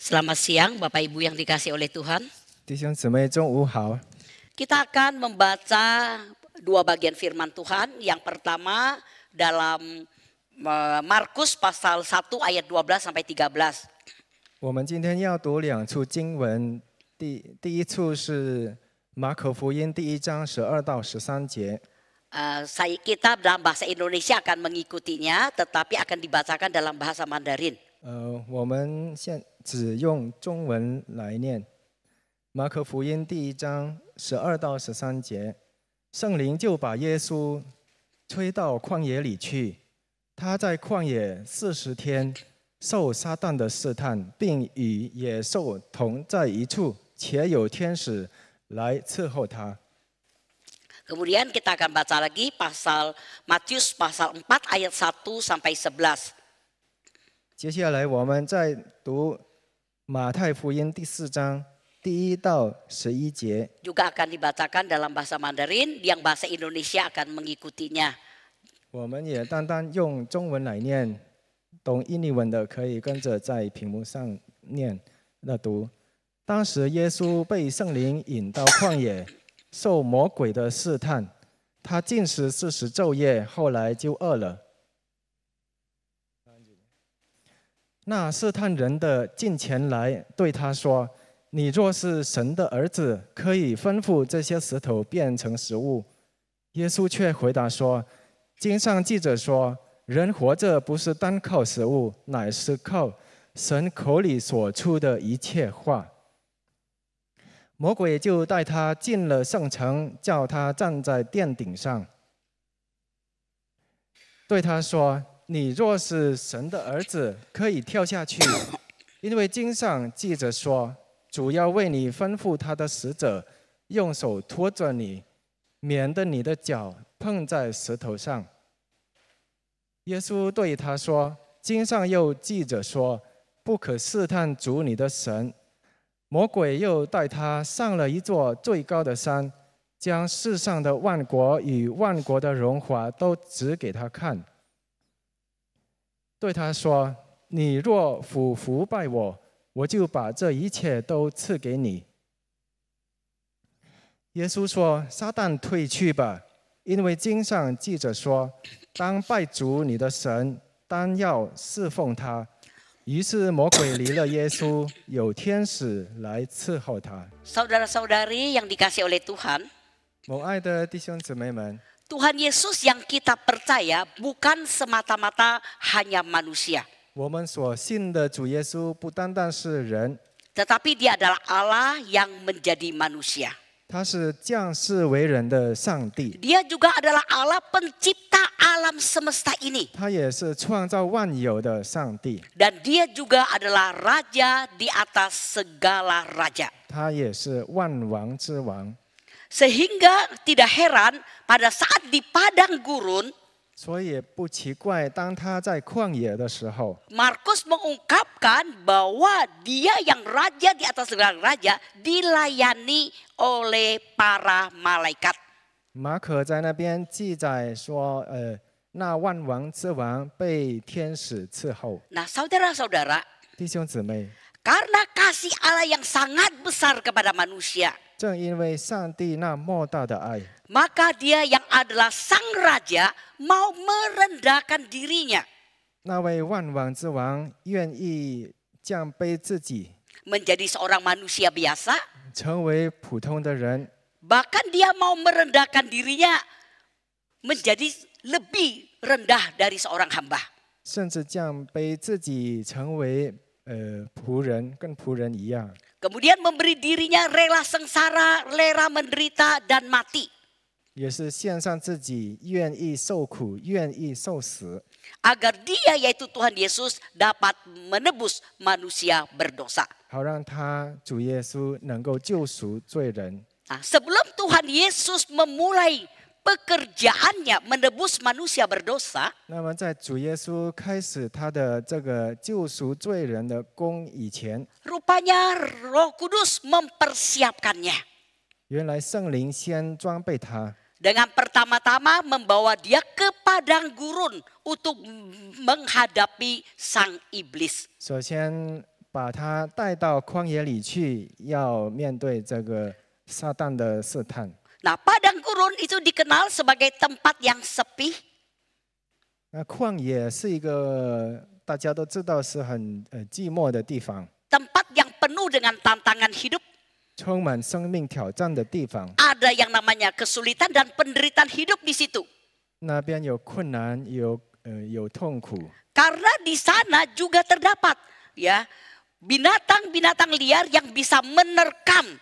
Selamat siang Bapak Ibu yang dikasihi oleh Tuhan. 弟兄姊妹，中午好。 Kita akan membaca dua bagian firman Tuhan. Yang pertama dalam Markus pasal 1 ayat 12 sampai 13. 我们今天要读两处经文，第一处是马可福音第1章12到13节。 Kita dalam bahasa Indonesia akan mengikutinya, tetapi akan dibacakan dalam bahasa Mandarin. 我们现只用中文来念。马可福音第1章12到13节，圣灵就把耶稣吹到旷野里去，他在旷野40天，受撒旦的试探，并与野兽同在一处，且有天使来伺候他。 Kemudian kita akan baca lagi pasal Matius pasal 4 ayat 1 sampai 11. 接下来我们再读马太福音第4章第1到11节。 Juga akan dibacakan dalam bahasa Mandarin, yang bahasa Indonesia akan mengikutinya. 我们也单单用中文来念，懂印尼文的可以跟着在屏幕上念那读。当时耶稣被圣灵引到旷野，受魔鬼的试探，他禁食40昼夜，后来就饿了。那试探人的近前来对他说：“你若是神的儿子，可以吩咐这些石头变成食物。”耶稣却回答说：“经上记着说，人活着不是单靠食物，乃是靠神口里所出的一切话。” 魔鬼就带他进了圣城，叫他站在殿顶上，对他说：“你若是神的儿子，可以跳下去，因为经上记着说，主要为你吩咐他的使者，用手托着你，免得你的脚碰在石头上。” 耶稣对他说：“经上又记着说，不可试探主你的神。” 魔鬼又带他上了一座最高的山，将世上的万国与万国的荣华都指给他看，对他说：“你若俯伏拜我，我就把这一切都赐给你。” 耶稣说：“撒旦退去吧，因为经上记着说，当拜主你的神，单要侍奉他。” 于是魔鬼离了耶稣，有天使来伺候他。 Saudara-saudari yang dikasihi oleh Tuhan, 蒙爱的弟兄姊妹们， Tuhan Yesus yang kita percaya bukan semata-mata hanya manusia, 我们所信的主耶稣不单单是人， tetapi Dia adalah Allah yang menjadi manusia. 他是降世为人的上帝， Dia juga adalah Allah pencipta alam semesta ini. 他也是创造万有的上帝， Dan Dia juga adalah Raja di atas segala raja. 他也是万王之王。 Sehingga tidak heran pada saat di padang gurun, 所以也不奇怪，当他在旷野的时候， Markus mengungkapkan bahwa Dia yang Raja di atas segala raja dilayani oleh para malaikat. 马可在那边记载说，那万王之王被天使伺候。 Nah, saudara-saudara, 弟兄姊妹， karena kasih Allah yang sangat besar kepada manusia, 正因为上帝那莫大的爱， maka Dia yang adalah sang raja mau merendahkan dirinya, 那位万王之王愿意降卑自己， menjadi seorang manusia biasa. 成为普通的人， Bahkan Dia mau merendahkan dirinya menjadi lebih rendah dari seorang hamba. 甚至降卑自己，成为仆人，跟仆人一样， Kemudian memberi dirinya rela sengsara, rela menderita dan mati. 也是献上自己，愿意受苦，愿意受死， Agar Dia yaitu Tuhan Yesus dapat menebus manusia berdosa. 好让他主耶稣能够救赎罪人。 Nah, sebelum Tuhan Yesus memulai pekerjaannya menebus manusia berdosa, 那么在主耶稣开始他的这个救赎罪人的功以前， rupanya Roh Kudus mempersiapkannya. 原来圣灵先装备他， Dengan pertama-tama membawa dia ke padang gurun untuk menghadapi sang iblis. 首先把他带到旷野里去，要面对这个撒旦的试探。 Nah, padang gurun itu dikenal sebagai tempat yang sepi, 那旷野是一个大家都知道是很寂寞的地方， tempat yang penuh dengan tantangan hidup. 充满生命挑战的地方。 Ada yang namanya kesulitan dan penderitaan hidup di situ. 那边有困难，有痛苦， Karena di sana juga terdapat ya binatang-binatang liar yang bisa menerkam,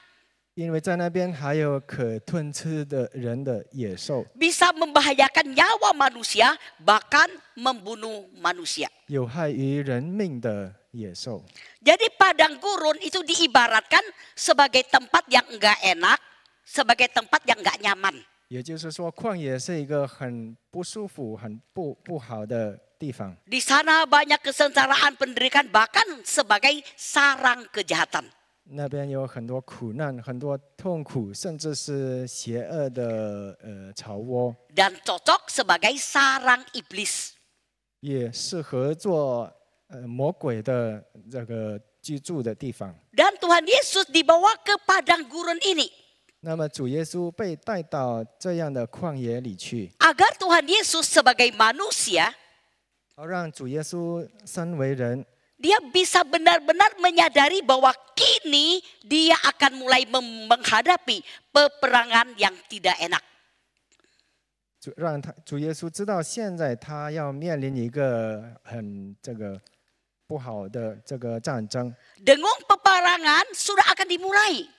因为在那边还有可吞吃的人的野兽， bisa membahayakan nyawa manusia, bahkan membunuh manusia. 有害于人命的野兽。 Jadi padang gurun itu diibaratkan sebagai tempat yang enggak enak, sebagai tempat yang enggak nyaman. 也就是说，旷野是一个很不舒服、很不好的地方。 Di sana banyak kesengsaraan, penderitaan, bahkan sebagai sarang kejahatan. 那边有很多苦难、很多痛苦，甚至是邪恶的巢窝， Dan cocok sebagai sarang iblis. 也适合做魔鬼的这个居住的地方。 Dan Tuhan Yesus dibawa ke padang gurun ini. 那么主耶稣被带到这样的旷野里去， Agar Tuhan Yesus sebagai manusia, 好让主耶稣身为人， dia bisa benar-benar menyadari bahwa kini dia akan mulai menghadapi peperangan yang tidak enak. 让主耶稣知道现在他要面临一个这个不好的这个战争， Dengung peperangan sudah akan dimulai.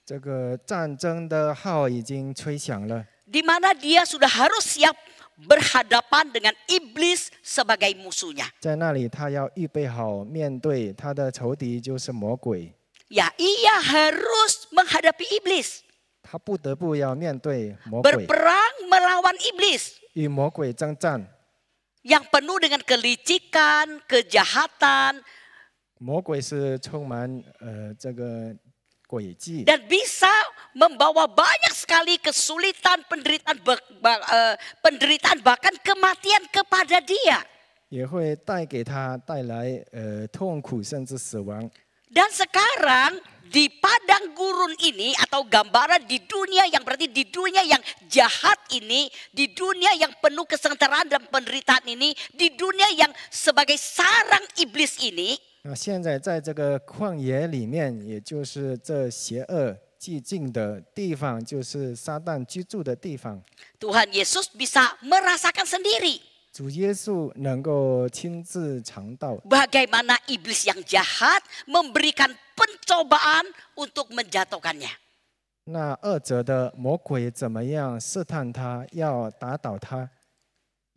这个战争的号已经吹响了， Di mana dia sudah harus siap berhadapan dengan iblis sebagai musuhnya. 在那里他要预备好面对他的仇敌就是魔鬼， Ya, ia harus menghadapi iblis. 他不得不要面对魔鬼， Berperang melawan iblis 与魔鬼征战。 yang penuh dengan kelicikan, kejahatan, 魔鬼是充满这个诡计， dan bisa membawa banyak sekali kesulitan, penderitaan bahkan kematian kepada dia. 也会带来痛苦甚至死亡。 Dan sekarang di padang gurun ini atau gambaran di dunia yang berarti di dunia yang jahat ini, di dunia yang penuh kesengsaraan dan penderitaan ini, di dunia yang sebagai sarang iblis ini, 那现在在这个旷野里面，也就是这邪恶寂静的地方，就是撒旦居住的地方。 Tuhan Yesus bisa merasakan sendiri 主耶稣能够亲自尝到， bagaimana iblis yang jahat memberikan pencobaan untuk menjatuhkannya. 那恶者的魔鬼怎么样试探他，要打倒他。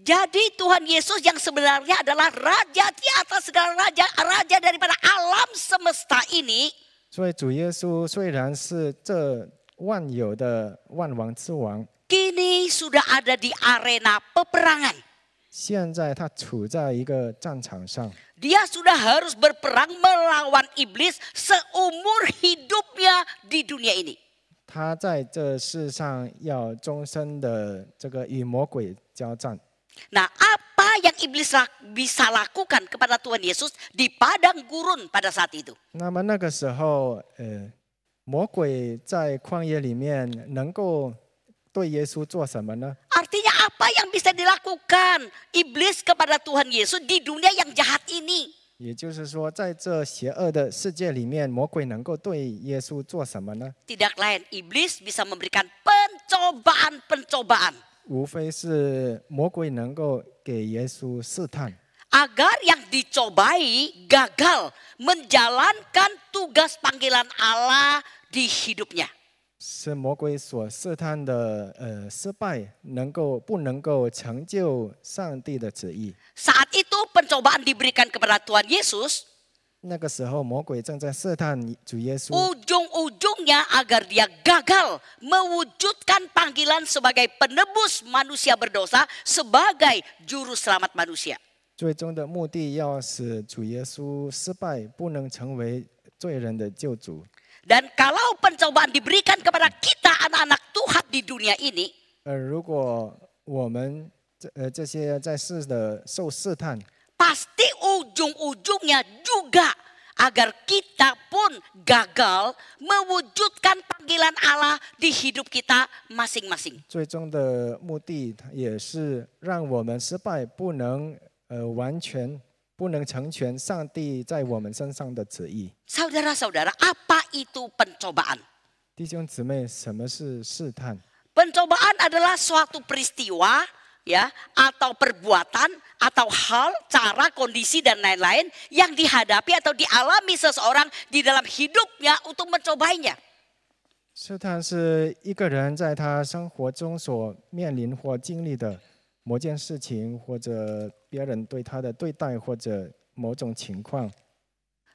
Jadi Tuhan Yesus yang sebenarnya adalah raja di atas segala raja, raja daripada alam semesta ini, 所以主耶稣虽然是这万有的万王之王， kini sudah ada di arena peperangan. 现在他处在一个战场上， Dia sudah harus berperang melawan iblis seumur hidupnya di dunia ini. 他在这世上要终身的这个与魔鬼交战。 Nah, apa yang iblis bisa lakukan kepada Tuhan Yesus di padang gurun pada saat itu? 那么那个时候，魔鬼在旷野里面能够对耶稣做什么呢？ Artinya apa yang bisa dilakukan iblis kepada Tuhan Yesus di dunia yang jahat ini? 也就是说，在这邪恶的世界里面，魔鬼能够对耶稣做什么呢？ Tidak lain, iblis bisa memberikan pencobaan-pencobaan 无非是魔鬼能够给耶稣试探， agar yang dicobai gagal menjalankan tugas panggilan Allah di hidupnya. 是魔鬼所试探的失败，不能够成就上帝的旨意。 Saat itu pencobaan diberikan kepada Tuhan Yesus, 那个时候，魔鬼正在试探主耶稣， ujung-ujungnya agar dia gagal mewujudkan panggilan sebagai penebus manusia berdosa, sebagai juru selamat manusia. 最终的目的要使主耶稣失败，不能成为罪人的救主。 Dan kalau pencobaan diberikan kepada kita anak-anak Tuhan di dunia ini, 如果我们这些在世的受试探， pasti ujung-ujungnya juga agar kita pun gagal mewujudkan panggilan Allah di hidup kita masing-masing. 最终的目的也是让我们失败，不能完全，不能成全上帝在我们身上的旨意。 Saudara-saudara, apa itu pencobaan? 弟兄姊妹，什么是试探？ Pencobaan adalah suatu peristiwa, ya, atau perbuatan, atau hal, cara, kondisi dan lain-lain yang dihadapi atau dialami seseorang di dalam hidupnya untuk mencobainya. 试探是一个人在他生活中所面临或经历的某件事情，或者别人对他的对待，或者某种情况。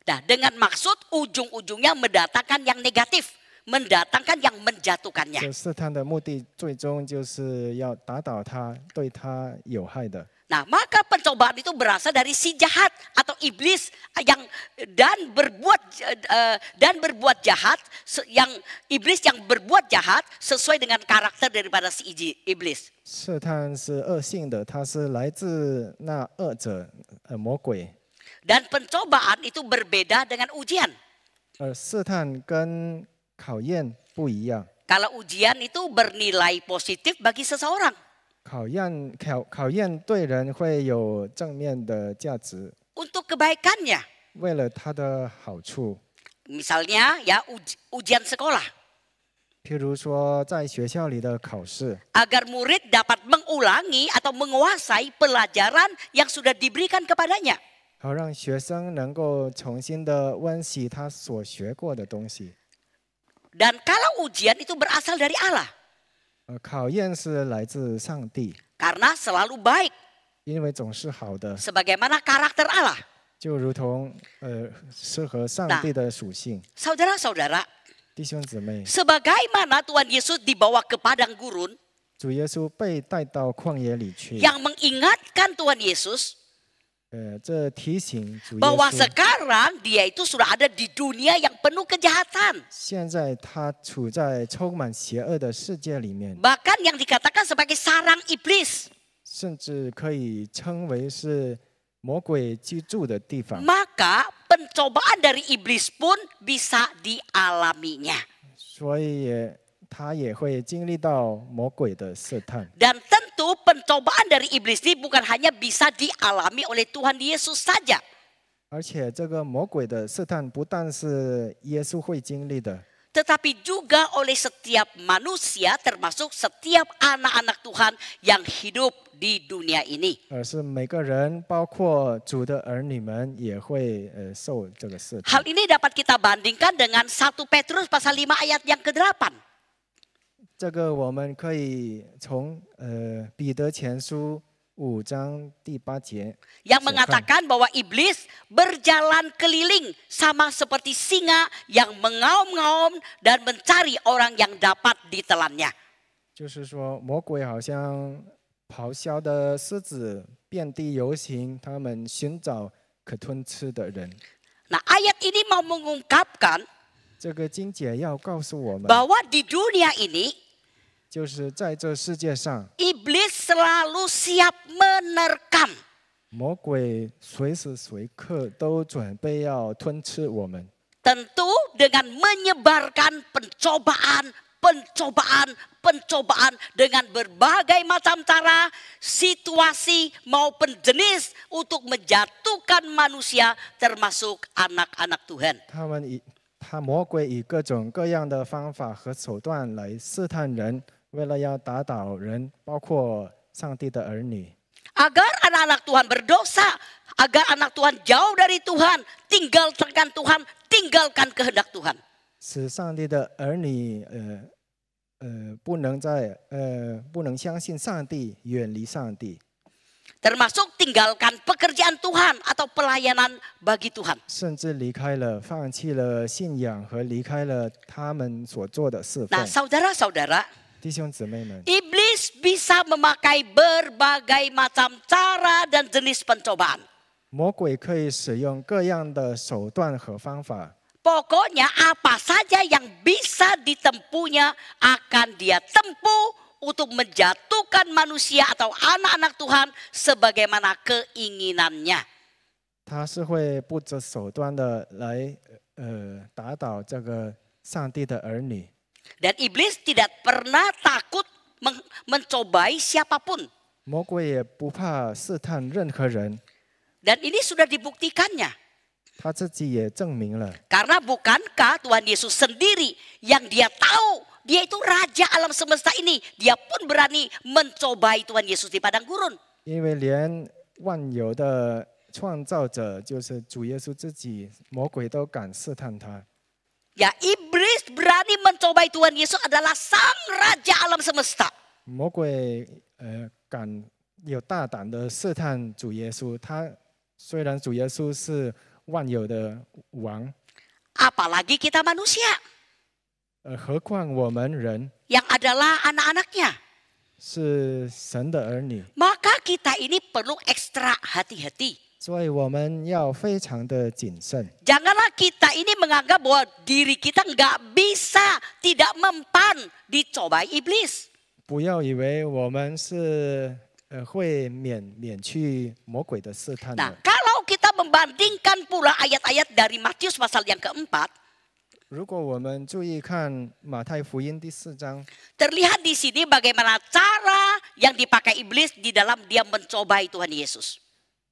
Nah, dengan maksud ujung-ujungnya mendatangkan yang negatif, mendatangkan yang menjatuhkannya. 这试探的目的，最终就是要打倒他，对他有害的。 Nah, maka pencobaan itu berasal dari si jahat atau iblis yang dan berbuat jahat, yang iblis yang berbuat jahat sesuai dengan karakter daripada si iblis. 试探是恶性的，它是来自那恶者，魔鬼。 Dan pencobaan itu berbeda dengan ujian. 试探跟考验不一样。 Kalau ujian itu bernilai positif bagi seseorang. 考验对人会有正面的价值， Untuk kebaikannya. 为了他的好处。 Misalnya ya ujian sekolah. 譬如说，在学校里的考试， Agar murid dapat mengulangi atau menguasai pelajaran yang sudah diberikan kepadanya. 好让学生能够重新的温习他所学过的东西。 Dan kalau ujian itu berasal dari Allah. 考验是来自上帝， Karena selalu baik. 因为总是好的， Sebagaimana karakter Allah. 就如同适合上帝的属性。 Saudara-saudara, 弟兄姊妹， sebagaimana Tuhan Yesus dibawa ke padang gurun. 主耶稣被带到旷野里去， Yang mengingatkan Tuhan Yesus. 这提醒主耶 Bahwa 稣， sekarang dia itu sudah ada di dunia yang penuh kejahatan. 现在他处在充满邪恶的世界里面， Bahkan yang dikatakan sebagai sarang iblis. 甚至可以称为是魔鬼居住的地方。 Maka pencobaan dari iblis pun bisa dialaminya. 所以他也会经历到魔鬼的试探。 Dan tentu pencobaan dari iblis ini bukan hanya bisa dialami oleh Tuhan Yesus saja. 而且这个魔鬼的试探不但是耶稣会经历的， Tetapi juga oleh setiap manusia termasuk setiap anak-anak Tuhan yang hidup di dunia ini. 而是每个人，包括主的儿女们，也会受这个试探。 Hal ini dapat kita bandingkan dengan 1 Petrus pasal 5 ayat yang ke-8. 这个我们可以从彼得前书5章第8节 Yang mengatakan bahwa iblis berjalan keliling sama seperti singa yang mengaum-ngaum dan mencari orang yang dapat ditelannya. 就是说，魔鬼好像咆哮的狮子，遍地游行，他们寻找可吞吃的人。 Nah, ayat ini mau mengungkapkan 这个经节要告诉我们， bahwa di dunia ini 就是在这世界上， iblis selalu siap menerkam. 魔鬼随时随刻都准备要吞吃我们。 Tentu dengan menyebarkan pencobaan dengan berbagai macam cara, situasi maupun jenis untuk menjatuhkan manusia termasuk anak-anak Tuhan. 魔鬼以各种各样的方法和手段来试探人，为了要打倒人，包括上帝的儿女。 Agar anak-anak Tuhan berdosa, agar anak Tuhan jauh dari Tuhan, tinggalkan Tuhan, tinggalkan kehendak Tuhan. 使上帝的儿女不能相信上帝，远离上帝。 Termasuk tinggalkan pekerjaan Tuhan atau pelayanan bagi Tuhan. 甚至离开了，放弃了信仰和离开了他们所做的侍奉。 Nah, saudara-saudara, 弟兄姊妹们， iblis bisa memakai berbagai macam cara dan jenis pencobaan. 魔鬼可以使用各样的手段和方法。 Pokoknya apa saja yang bisa ditempuhnya akan dia tempuh untuk menjatuhkan manusia atau anak-anak Tuhan sebagaimana keinginannya. 他是会不择手段的来打倒这个上帝的儿女。 Dan iblis tidak pernah takut mencobai siapapun. 魔鬼也不怕试探任何人， Dan ini sudah dibuktikannya. 他自己也证明了。 Karena bukankah Tuhan Yesus sendiri yang dia tahu dia itu raja alam semesta ini. Dia pun berani mencobai Tuhan Yesus di padang gurun. 因为连万有的创造者就是主耶稣自己，魔鬼都敢试探他。 Ya, iblis berani mencobai Tuhan Yesus adalah sang raja alam semesta. 魔鬼敢有大胆的试探主耶稣，他虽然主耶稣是万有的王， Apalagi kita manusia 何况我们人 yang adalah anak-anaknya. 是神的儿女， Maka kita ini perlu ekstra hati-hati. 所以我们要非常的谨慎。 Janganlah kita ini menganggap bahwa diri kita nggak bisa, tidak mempan dicobai iblis. 不要以为我们是会免去魔鬼的试探 Nah, 的。 kalau kita membandingkan pula ayat-ayat dari Matius pasal yang keempat, 如果我们注意看马太福音第4章， terlihat di sini bagaimana cara yang dipakai iblis di dalam dia mencobai Tuhan Yesus.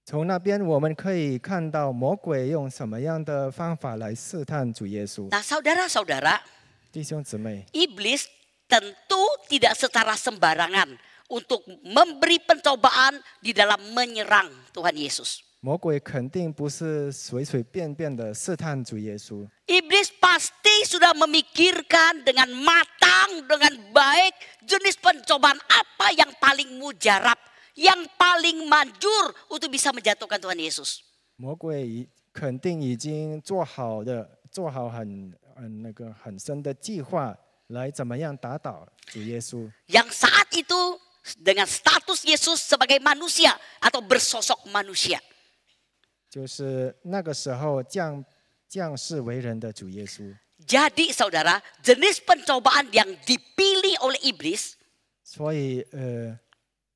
从那边我们可以看到魔鬼用什么样的方法来试探主耶稣。 Nah, saudara-saudara, 弟兄姊妹， iblis tentu tidak secara sembarangan untuk memberi pencobaan di dalam menyerang Tuhan Yesus. 魔鬼肯定不是随随便便的试探主耶稣。 Iblis pasti sudah memikirkan dengan matang, dengan baik jenis pencobaan apa yang paling mujarab, yang paling manjur untuk bisa menjatuhkan Tuhan Yesus. 魔鬼肯定已经做好很深的计划，来怎么样打倒主耶稣。 Yang saat itu dengan status Yesus sebagai manusia atau bersosok manusia. 就是那个时候降世为人的主耶稣。 Jadi saudara, jenis pencobaan yang dipilih oleh iblis 所以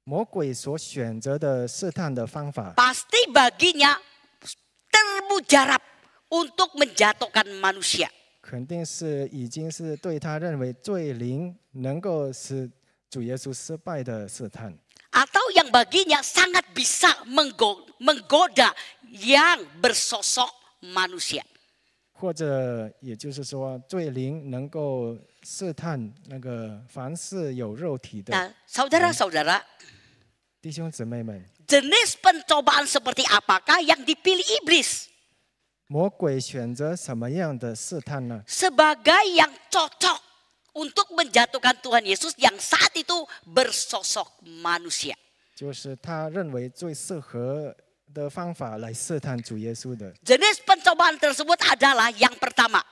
魔鬼所选择的试探的方法， pasti baginya termujarab untuk menjatuhkan manusia. 肯定是已经是对他认为最灵能够使主耶稣失败的试探， Atau yang baginya sangat bisa menggoda yang bersosok manusia. 或者也就是说最灵能够试探那个凡是有肉体的 Nah, saudara-saudara, 弟兄姊妹们。 jenis pencobaan seperti apakah yang dipilih iblis? 魔鬼选择什么样的试探呢？ Sebagai yang cocok untuk menjatuhkan Tuhan Yesus yang saat itu bersosok manusia. 就是他认为最适合的方法来试探主耶稣的。 Jenis pencobaan tersebut adalah yang pertama,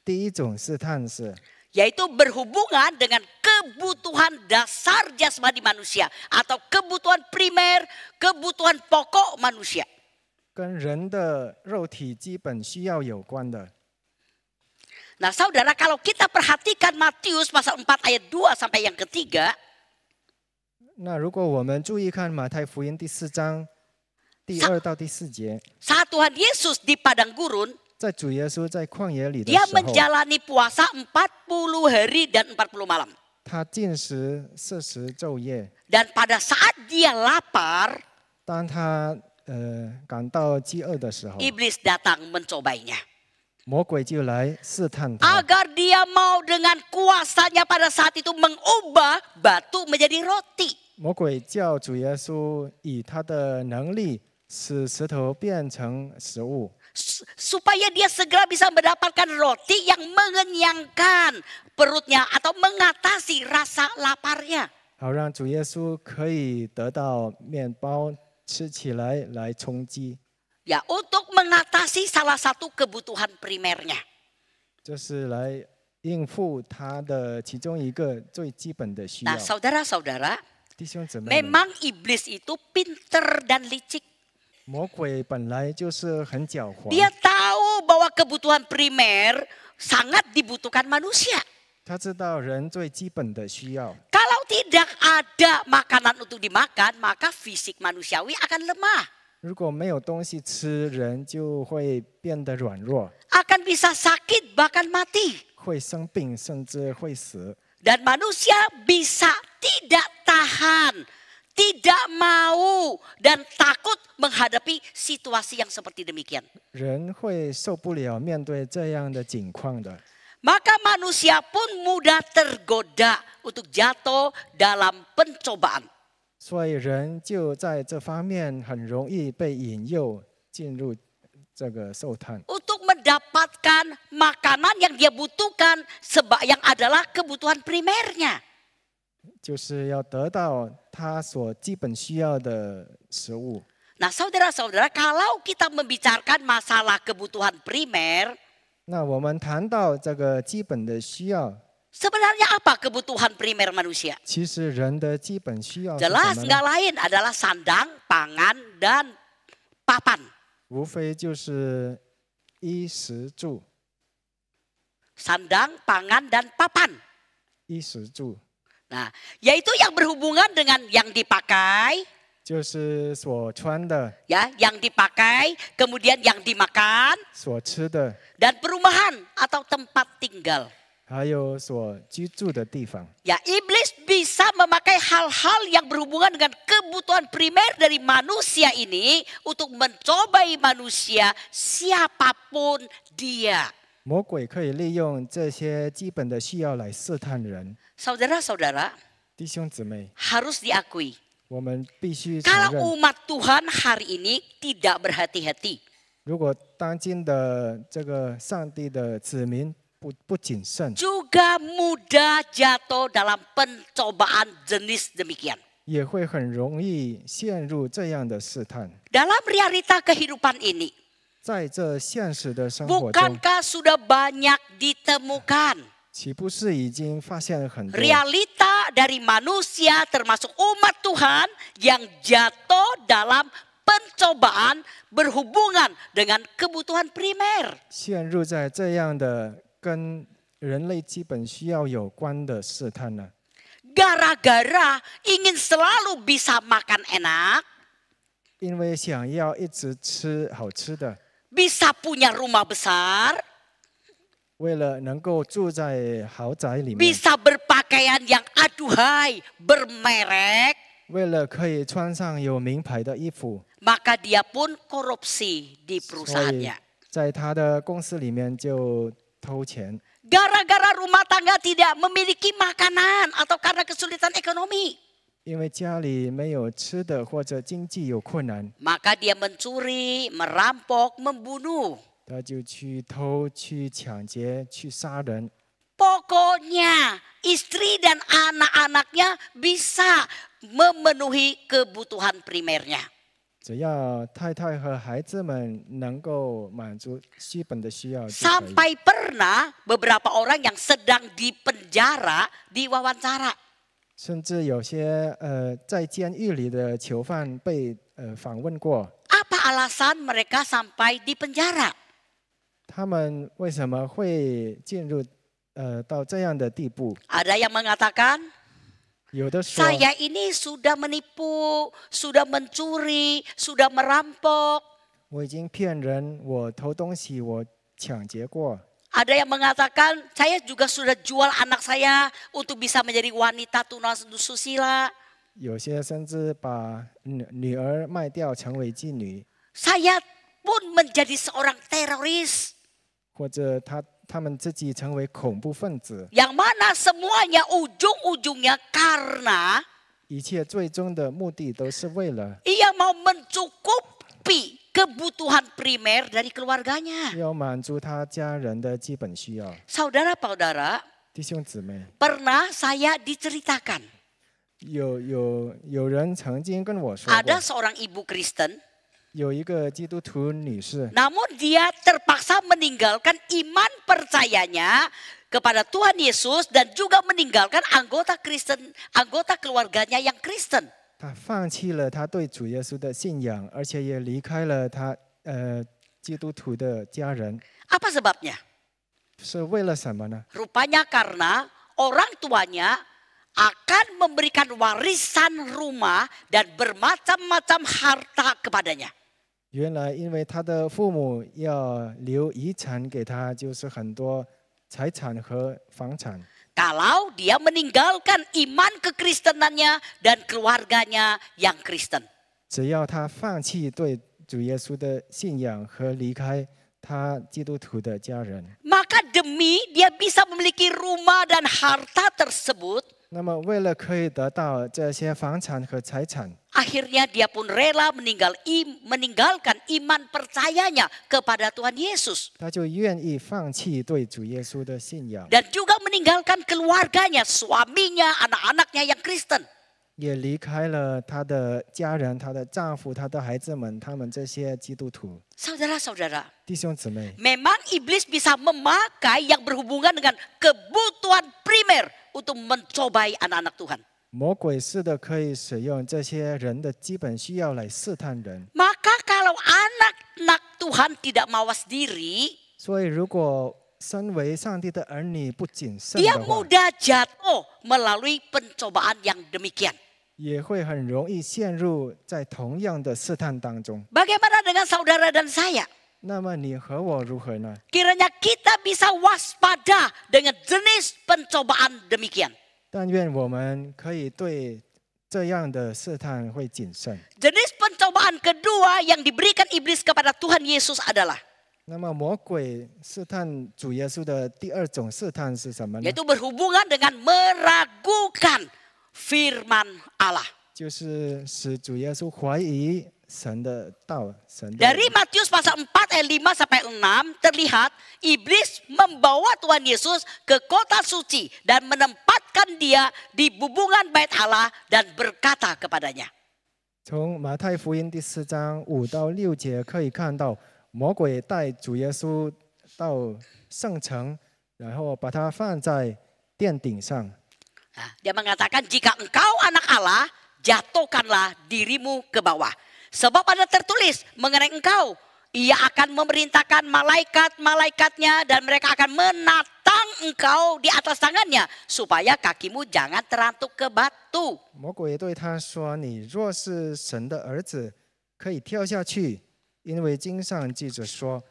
第一种试探是 yaitu berhubungan dengan kebutuhan dasar jasmani manusia atau kebutuhan primer, kebutuhan pokok manusia. 跟人的肉体基本需要有关的。 Nah, saudara, kalau kita perhatikan Matius pasal 4 ayat 2 sampai yang ketiga, 那如果我们注意看马太福音第4章第2到第4节， saat Tuhan Yesus di padang gurun, 在主耶稣在旷野里的 dia 时候， menjalani puasa 40 hari dan 40 malam. 他禁食40昼夜。 Dan pada saat dia lapar, 当他感到饥饿的时候， iblis datang mencobainya. 魔鬼就来试探他， Agar dia mau dengan kuasanya pada saat itu mengubah batu menjadi roti. 魔鬼叫主耶稣以他的能力使石头变成食物， Supaya dia segera bisa mendapatkan roti yang mengenyangkan perutnya atau mengatasi rasa laparnya. 好让主耶稣可以得到面包吃起来充饥， Ya, untuk mengatasi salah satu kebutuhan primernya. 就是来应付他的其中一个最基本的需要 Nah,。saudara-saudara, 弟兄姊妹们， memang iblis itu pinter dan licik. 魔鬼本来就是很狡猾， Dia tahu bahwa kebutuhan primer sangat dibutuhkan manusia. 他知道人最基本的需要。 Kalau tidak ada makanan untuk dimakan, maka fisik manusiawi akan lemah. 如果没有东西吃，人就会变得软弱， akan bisa sakit bahkan mati. 会生病，甚至会死。 Dan manusia bisa tidak tahan, tidak mau dan takut menghadapi situasi yang seperti demikian. 人会受不了面对这样的境况的， Maka manusia pun mudah tergoda untuk jatuh dalam pencobaan. 所以人就在这方面很容易被引诱进入这个受探， Untuk mendapatkan makanan yang dia butuhkan yang adalah kebutuhan primernya. 就是要得到他所基本需要的食物。 Nah saudara-saudara, kalau kita membicarakan masalah kebutuhan primer, 那我们谈到这个基本的需要， sebenarnya apa kebutuhan primer manusia? 其实人的基本需要是 Jelas 什么 nggak 呢？ lain adalah sandang, pangan, dan papan. 无非就是衣食住， Sandang, pangan, dan papan. 衣食住 Nah, yaitu yang berhubungan dengan yang dipakai, 就是所穿的、 ya, yang dipakai, kemudian yang dimakan, 所吃的， dan perumahan atau tempat tinggal. 还有所居住的地方。 Ya, iblis bisa memakai hal-hal yang berhubungan dengan kebutuhan primer dari manusia ini untuk mencobai manusia siapapun dia. 魔鬼可以利用这些基本的需要来试探人。 Saudara-saudara, 弟兄姊妹， harus diakui, 我们必须承 kalau 认， umat Tuhan hari ini tidak berhati-hati, 如果当今的这个上帝的子民不谨慎， juga mudah jatuh dalam pencobaan jenis demikian. 也会很容易陷入这样的试探。 Dalam realita kehidupan ini, 在这现实的生活中， bukankah sudah banyak ditemukan 岂不是已经发现了很多 realita dari manusia termasuk umat Tuhan yang jatuh dalam pencobaan berhubungan dengan kebutuhan primer. 陷入在这样的跟人类基本需要有关的试探呢？ Gara-gara ingin selalu bisa makan enak, 因为想要一直吃好吃的， bisa punya rumah besar, 为了能够住在豪宅里面， bisa berpakaian yang aduhai, bermerek, 为了可以穿上有名牌的衣服， maka dia pun korupsi di 所以 perusahaannya. 在他的公司里面就偷钱。 Gara-gara rumah tangga tidak memiliki makanan atau karena kesulitan ekonomi, 因为家里没有吃的或者经济有困难， maka dia mencuri, merampok, membunuh. 他就去偷、去抢劫、去杀人。 Pokoknya istri dan anak-anaknya bisa memenuhi kebutuhan primernya. 只要太太和孩子们能够满足基本的需要就可以。 Sampai pernah beberapa orang yang sedang di penjara diwawancara. 甚至有些在监狱里的囚犯被访问过， Apa alasan mereka sampai di penjara? 他们为什么会进入到这样的地步？ Ada yang mengatakan, 有的说， saya ini sudah menipu, sudah mencuri, sudah merampok. 我已经骗人，我偷东西，我抢劫过。 Ada yang mengatakan, saya juga sudah jual anak saya untuk bisa menjadi wanita tunasusila. 有些甚至把女儿卖掉成为妓女， Saya pun menjadi seorang teroris. 或者他们自己成为恐怖分子。 Yang mana semuanya ujung-ujungnya karena 一切最终的目的都是为了 ia mau mencukupi kebutuhan primer dari keluarganya. 要满足他家人的基本需要。 Saudara-saudara, 弟兄姊妹， pernah saya diceritakan 有人曾经跟我说过 ada，seorang ibu Kristen, 有一个基督徒女士， namun dia terpaksa meninggalkan iman percayanya kepada Tuhan Yesus dan juga meninggalkan anggota Kristen, anggota keluarganya yang Kristen. 她放弃了她对主耶稣的信仰，而且也离开了她基督徒的家人， Apa sebabnya? 是为了什么呢？ Rupanya karena orang tuanya akan memberikan warisan rumah dan bermacam-macam harta kepadanya. 原来因为他的父母要留遗产给他，就是很多财产和房产。 Kalau dia meninggalkan iman kekristenannya dan keluarganya yang Kristen. 只要他放弃对主耶稣的信仰和离开他基督徒的家人， Maka demi dia bisa memiliki rumah dan harta tersebut, 那么为了可以得到这些房产和财产， akhirnya dia pun rela meninggalkan iman percayanya kepada Tuhan Yesus. 他就愿意放弃对主耶稣的信仰， Dan juga meninggalkan keluarganya, suaminya, anak-anaknya yang Kristen. 也离开了他的家人、他的丈夫、他的孩子们，他们这些基督徒 Saudara-saudara, 弟兄姊妹。 memang iblis bisa memakai yang berhubungan dengan kebutuhan primer untuk mencobai anak-anak Tuhan. 魔鬼是的，可以使用这些人的基本需要来试探人。 Maka kalau anak-anak Tuhan tidak mawas diri, 所以，如果身为上帝的儿女不谨慎 dia 的话， mudah jatuh melalui pencobaan yang demikian. 也会很容易陷入在同样的试探当中。 Bagaimana dengan saudara dan saya? 那么你和我如何呢？ Kiranya kita bisa waspada dengan jenis pencobaan demikian. 但愿我们可以对这样的试探会谨慎。 Jenis pencobaan kedua yang diberikan iblis kepada Tuhan Yesus adalah 那么魔鬼试探主耶稣的第二种试探是什么呢？ yaitu berhubungan dengan meragukan firman Allah. 就是使主耶稣怀疑神的道，神的。 Dari Matius pasal 4 ayat 5 sampai 6 terlihat iblis membawa Tuhan Yesus ke kota suci dan menempatkan dia di bubungan bait Allah dan berkata kepadanya. 从马太福音第4章5到6节可以看到，魔鬼带主耶稣到圣城，然后把他放在殿顶上。 Nah, dia mengatakan jika engkau anak Allah, jatuhkanlah dirimu ke bawah. Sebab ada tertulis mengenai engkau, ia akan memerintahkan malaikat-malaikatnya dan mereka akan menatang engkau di atas tangannya supaya kakimu jangan terantuk ke batu. 魔鬼对他说：“你若是神的儿子，可以跳下去，因为经上记着说，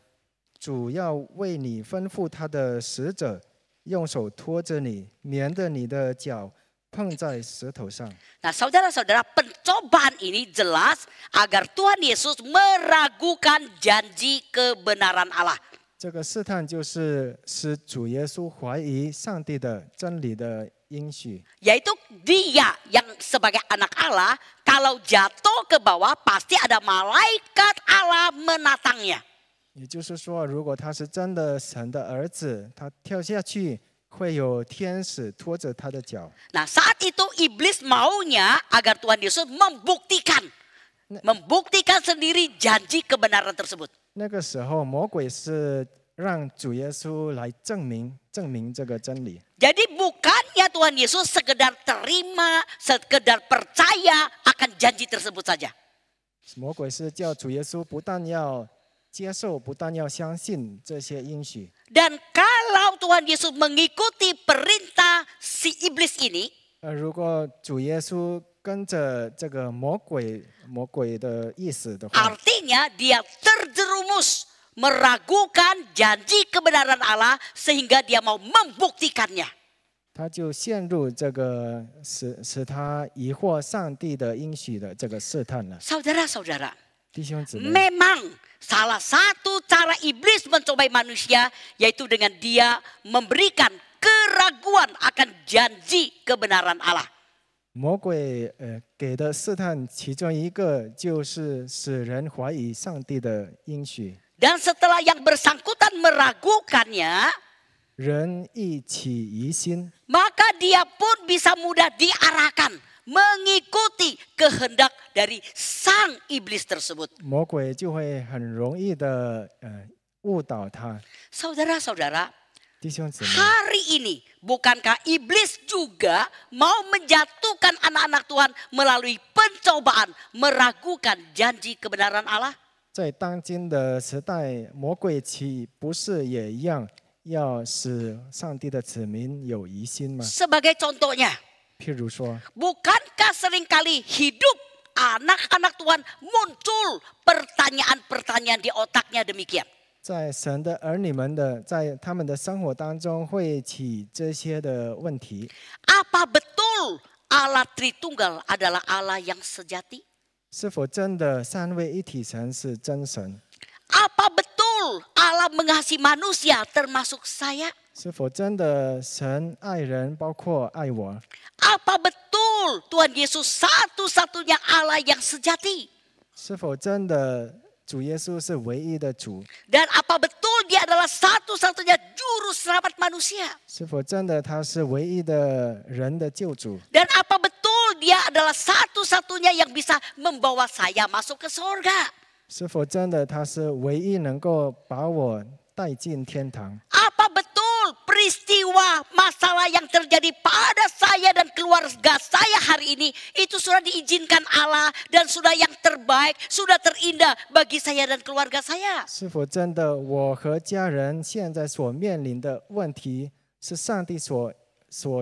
主要为你吩咐他的使者，用手托着你，免得你的脚碰在石头上。” Nah saudara-saudara, pencobaan ini jelas agar Tuhan Yesus meragukan janji kebenaran Allah. 这个试探就是使主耶稣怀疑上帝的真理的应许， Yaitu dia yang sebagai anak Allah, kalau jatuh ke bawah pasti ada malaikat Allah menatangnya. 也就是说，如果他是真的神的儿子，他跳下去会有天使拖着他的脚。 Nah saat itu iblis maunya agar Tuhan Yesus membuktikan sendiri janji kebenaran tersebut. 那个时候，魔鬼是让主耶稣来证明这个真理。 Jadi bukannya Tuhan Yesus sekedar terima, sekedar percaya akan janji tersebut saja. 魔鬼是叫主耶稣不但要接受，不但要相信这些应许。 Dan kalau Tuhan Yesus mengikuti perintah si iblis ini, 如果主耶稣跟着这个魔鬼的意思的话， artinya dia terjerumus meragukan janji kebenaran Allah sehingga dia mau membuktikannya. 他就陷入这个使他疑惑上帝的应许的这个试探了。 Saudara-saudara, 弟兄姊妹， memang salah satu cara iblis mencobai manusia yaitu dengan dia memberikan keraguan akan janji kebenaran Allah. 魔鬼给的试探其中一个就是使人怀疑上帝的应许， Dan setelah yang bersangkutan meragukannya, 人一起疑心， maka dia pun bisa mudah diarahkan mengikuti kehendak dari sang iblis tersebut. 魔鬼就会很容易的误导他。 Saudara-saudara, 弟兄姊妹， hari ini bukankah iblis juga mau menjatuhkan anak-anak Tuhan melalui pencobaan meragukan janji kebenaran Allah? 在当今的时代，魔鬼岂不是也一样，要使上帝的子民有疑心吗？ Sebagai contohnya, 譬如说， bukankah seringkali hidup anak-anak Tuhan muncul pertanyaan-pertanyaan di otaknya demikian. 在神的儿女们的在他们的生活当中会起这些的问题。 Apa betul Allah Tritunggal adalah Allah yang sejati? 是否真的三位一体神是真神？ Apa betul Allah mengasihi manusia termasuk saya? 是否真的神爱人，包括爱我？ Apa betul Tuhan Yesus satu-satunya Allah yang sejati? 是否真的主耶稣是唯一的主？ Dan apa betul dia adalah satu-satunya juru selamat manusia? 是否真的他是唯一的人的救主？ Dan apa betul dia adalah satu-satunya yang bisa membawa saya masuk ke surga? 是否真的他是唯一能够把我带进天堂？ Apa betul peristiwa masalah yang terjadi pada saya dan keluarga saya hari ini itu sudah diizinkan Allah dan sudah yang terbaik, sudah terindah bagi saya dan keluarga saya? 是否真的我和家人现在所面临的问题是上帝所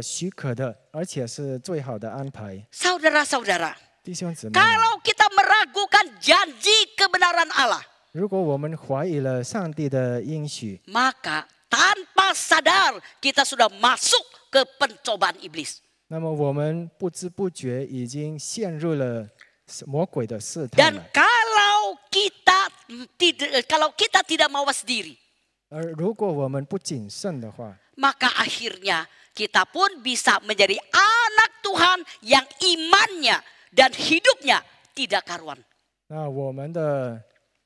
许可的，而且是最好的安排？ Saudara-saudara, 弟兄姊妹们， kalau kita meragukan janji kebenaran Allah, 如果我们怀疑了上帝的应许， maka tanpa sadar kita sudah masuk ke pencobaan iblis. 那么我们不知不觉已经陷入了魔鬼的试探 Dan 了。 kalau kita tidak mawas diri, 而如果我们不谨慎的话， maka akhirnya kita pun bisa menjadi anak Tuhan yang imannya dan hidupnya tidak karuan. 那我们的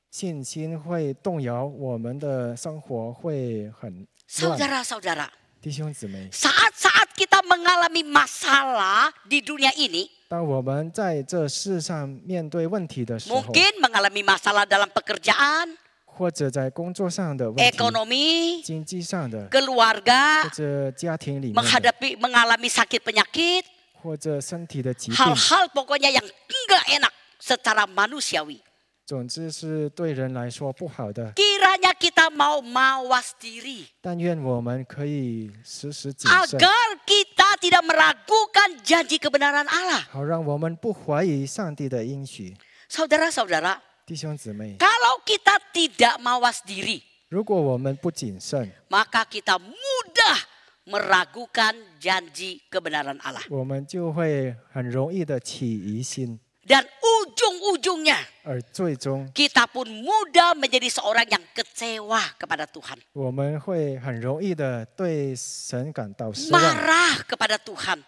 信心会动摇，我们的生活会很乱。 Saudara-saudara, 弟兄姊妹， saat-saat kita mengalami masalah di dunia ini, 当我们在这世上面对问题的时候， mungkin mengalami masalah dalam pekerjaan, 或者在工作上的问题、 ekonomi, 经济上的， keluarga, 或者家庭里面的， mengalami sakit penyakit, 或者身体的疾病， hal-hal pokoknya yang enggak enak secara manusiawi. 总之是对人来说不好的。 Kiranya kita mau mawas diri 但愿我们可以时时谨慎， agar kita tidak meragukan janji kebenaran Allah. 好让我们不怀疑上帝的应许。 Saudara-saudara, 弟兄姊妹， kalau kita tidak mawas diri, 如果我们不谨慎， maka kita mudah meragukan janji kebenaran Allah. 我们就会很容易的起疑心， Dan ujung-ujungnya 而最终 kita pun mudah menjadi seorang yang kecewa kepada Tuhan. 我们会很容易的对神感到失望， Marah kepada Tuhan.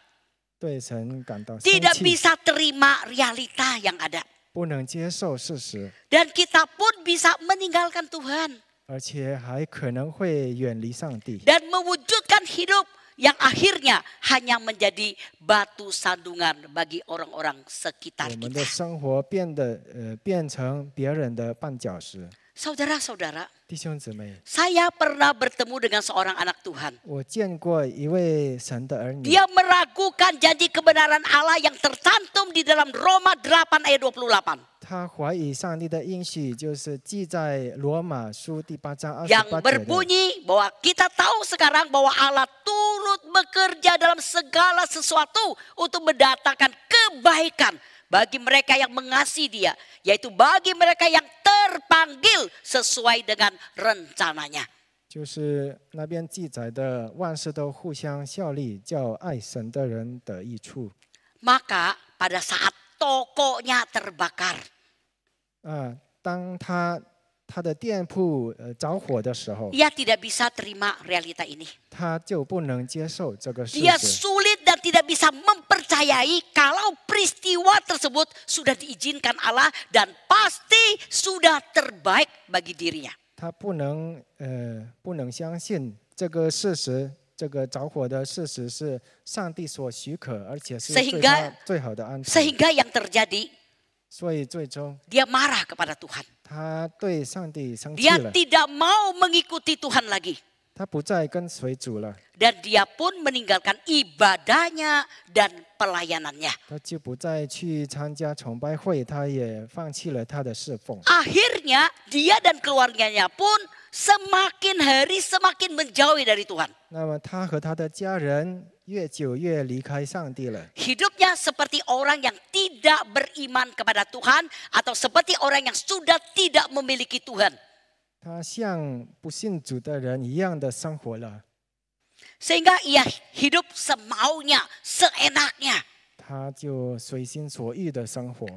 对神感到生 Tidak 气， bisa terima realita yang ada. 不能接受事实， Dan kita pun bisa meninggalkan Tuhan. 而且还可能会远离上帝， Dan mewujudkan hidup yang akhirnya hanya menjadi batu sandungan bagi orang-orang 我 sekitar 们的 kita. 生活变成别人的绊脚石。 Saudara-saudara, 弟兄姊妹， saya pernah bertemu dengan seorang anak Tuhan. 我见过一位神的儿女， Dia meragukan janji kebenaran Allah yang tercantum di dalam Roma 8 ayat 28. 他怀疑上帝的应许，就是记在罗马书第8章28 Yang 节的。 berbunyi bahwa kita tahu sekarang bahwa Allah turut bekerja dalam segala sesuatu untuk mendatangkan kebaikan bagi mereka yang mengasihi Dia, yaitu bagi mereka yang terpanggil sesuai dengan rencananya. 就是那边记载的，万事都互相效力，叫爱神的人得益处。 Maka pada saat tokonya terbakar, 当他的店铺着火的时候， ia tidak bisa terima realita ini. 他就不能接受这个事 Dia 实， sulit dan tidak bisa mempercayai kalau peristiwa tersebut sudah diizinkan Allah dan pasti sudah terbaik bagi dirinya. 他不能相信这个事实，这个着火的事实是上帝所许可，而且是对他最好的安排。 Sehingga yang terjadi, 所以最终 dia marah kepada Tuhan. 他对上帝生气 Dia 了， tidak mau mengikuti Tuhan lagi. 他不再跟随主了， Dan dia pun meninggalkan ibadahnya dan pelayanannya. 他就不再去参加崇拜会，他也放弃了他的侍奉。 Akhirnya dia dan keluarganya pun semakin hari semakin menjauhi dari Tuhan. 那么他和他的家人越久越离开上帝了。 Hidupnya seperti orang yang tidak beriman kepada Tuhan atau seperti orang yang sudah tidak memiliki Tuhan. 他像不信主的人一样的生活了， Sehingga ia hidup semaunya, seenaknya. 他就随心所欲的生活。